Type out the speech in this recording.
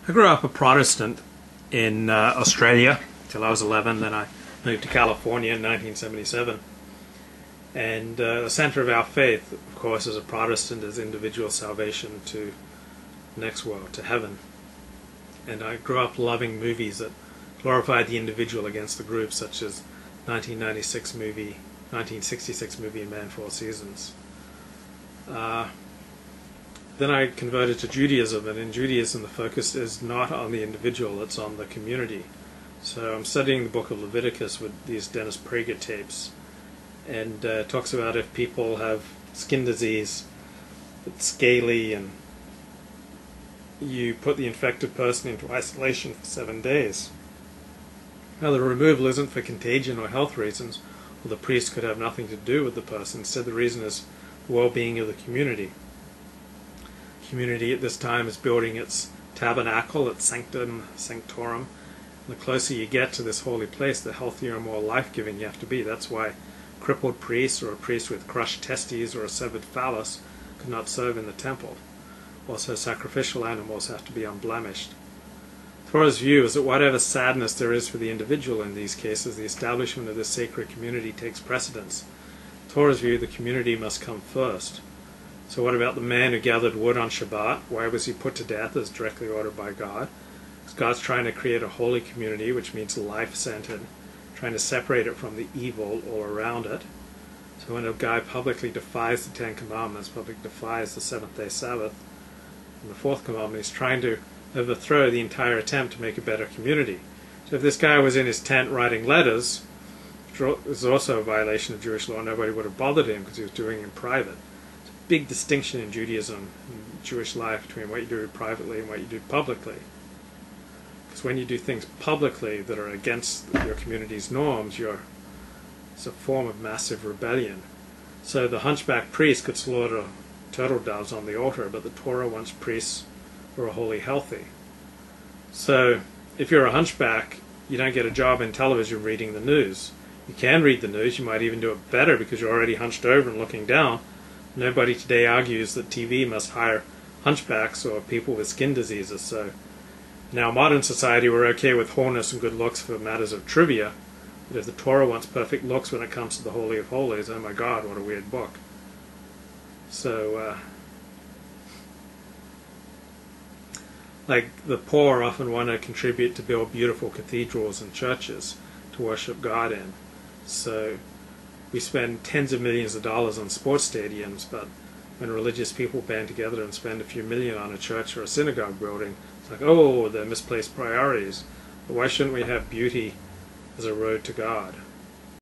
I grew up a Protestant in Australia till I was 11. Then I moved to California in 1977. And the center of our faith, of course, as a Protestant, is individual salvation to the next world, to heaven. And I grew up loving movies that glorified the individual against the group, such as 1966 movie A Man for All Seasons. Then I converted to Judaism, and in Judaism the focus is not on the individual, it's on the community. So I'm studying the book of Leviticus with these Dennis Prager tapes, and it talks about if people have skin disease, it's scaly, and you put the infected person into isolation for 7 days. Now the removal isn't for contagion or health reasons, or the priest could have nothing to do with the person. Instead the reason is the well-being of the community. Community at this time is building its tabernacle, its sanctum, sanctorum. And the closer you get to this holy place, the healthier and more life-giving you have to be. That's why crippled priests or a priest with crushed testes or a severed phallus could not serve in the temple. Also, sacrificial animals have to be unblemished. Torah's view is that whatever sadness there is for the individual in these cases, the establishment of this sacred community takes precedence. Torah's view, the community must come first. So what about the man who gathered wood on Shabbat? Why was he put to death as directly ordered by God? Because God's trying to create a holy community, which means life-centered, trying to separate it from the evil all around it. So when a guy publicly defies the Ten Commandments, publicly defies the seventh-day Sabbath, and the fourth commandment, he's trying to overthrow the entire attempt to make a better community. So if this guy was in his tent writing letters, which is also a violation of Jewish law, nobody would have bothered him because he was doing it in private. Big distinction in Judaism, in Jewish life, between what you do privately and what you do publicly. Because when you do things publicly that are against your community's norms, it's a form of massive rebellion. So the hunchback priest could slaughter turtle doves on the altar, but the Torah wants priests who are wholly healthy. So if you're a hunchback, you don't get a job in television reading the news. You can read the news, you might even do it better because you're already hunched over and looking down. Nobody today argues that TV must hire hunchbacks or people with skin diseases. So in our modern society we're okay with wholeness and good looks for matters of trivia. But if the Torah wants perfect looks when it comes to the Holy of Holies, oh my God, what a weird book. So, like the poor often want to contribute to build beautiful cathedrals and churches to worship God in. So we spend tens of millions of dollars on sports stadiums, but when religious people band together and spend a few million on a church or a synagogue building, it's like, oh, they're misplaced priorities. But why shouldn't we have beauty as a road to God?